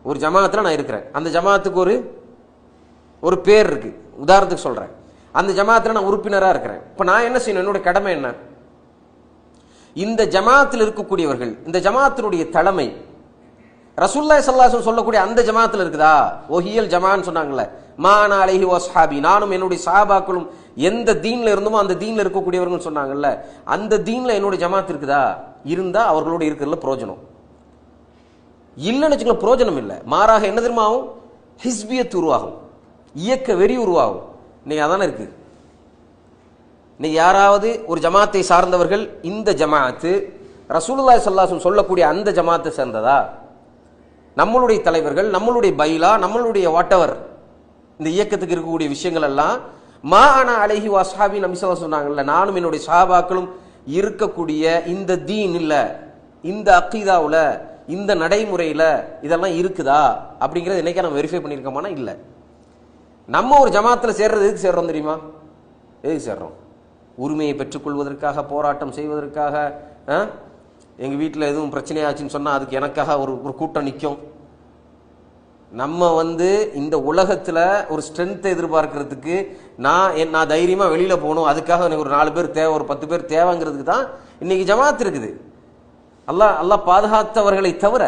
ஒரு ஜமாத்தில் நான் இருக்கிறேன், அந்த ஜமாத்துக்கு ஒரு பேர் இருக்கு, உதாரணத்துக்கு சொல்றேன். அந்த ஜமாத்தில் நான் உறுப்பினராக இருக்கிறேன். இப்போ நான் என்ன செய்யணும்? என்னுடைய கடமை என்ன? இந்த ஜமாத்தில் இருக்கக்கூடியவர்கள், இந்த ஜமாத்தினுடைய தலைமை ரசூலுல்லாஹி ஸல்லல்லாஹு அலைஹி வஸல்லம் சொல்லக்கூடிய அந்த ஜமாத்தில் இருக்குதா? ஒஹியல் ஜமான்னு சொன்னாங்கல்ல, மானா அலைஹி வஸ்ஹாபி, நானும் என்னுடைய சஹாபாக்களும் எந்த தீன்ல இருந்தோமோ அந்த தீன்ல இருக்கக்கூடியவர்கள் சொன்னாங்கல்ல, அந்த தீன்ல என்னுடைய ஜமாத் இருக்குதா? இருந்தா அவர்களோட இருக்கிறதுல பிரயோஜனம். இல்லைன்னு வச்சுக்கோங்க, பிரயோஜனம் இல்லை. மாறாக என்ன தெரியுமா ஆகும்? ஹிஸ்பியத் உருவாகும், இயக்க வெறி உருவாகும். இன்னைக்கு அதானே இருக்கு. இன்னைக்கு யாராவது ஒரு ஜமாத்தை சார்ந்தவர்கள் இந்த ஜமாத்து ரசூலுல்லாஹி ஸல்லல்லாஹு அலைஹி வஸல்லம் சொல்லக்கூடிய அந்த ஜமாத்தை சேர்ந்ததா? நம்மளுடைய தலைவர்கள், நம்மளுடைய பைலா, நம்மளுடைய வாட்டவர், இந்த இயக்கத்துக்கு இருக்கக்கூடிய விஷயங்கள் எல்லாம் மா அனா அலைஹி வஸ்ஹாபி நபி ஸல்லல்லாஹு அலைஹி வஸல்லம் சொன்னாங்கல்ல, நானும் என்னுடைய சஹாபாக்களும் இருக்கக்கூடிய இந்த தீன் இல்ல, இந்த அக்கீதாவுல, இந்த நடைமுறையில இதெல்லாம் இருக்குதா அப்படிங்கறது என்னைக்கா நம்ம வெரிஃபை பண்ணியிருக்கோமானா இல்ல. நம்ம ஒரு ஜமாத்துல சேர்றது எதுக்கு சேர்றோம் தெரியுமா? எதுக்கு சேர்றோம்? உரிமையை பெற்றுக்கொள்வதற்காக, போராட்டம் செய்வதற்காக. எங்க வீட்டில் எதுவும் பிரச்சனையாச்சுன்னு சொன்னா அதுக்கு எனக்காக ஒரு கூட்டம் நிற்கும். நம்ம இந்த உலகத்துல ஒரு ஸ்ட்ரென்த்தை எதிர்பார்க்கறதுக்கு நான் தைரியமா வெளியில போகணும், அதுக்காக எனக்கு ஒரு 4 பேர் தேவை, ஒரு 10 பேர் தேவைங்கிறதுக்கு தான் இன்னைக்கு ஜமாத் இருக்குது. அல்லாஹ் பாதுகாத்தவர்களை தவிர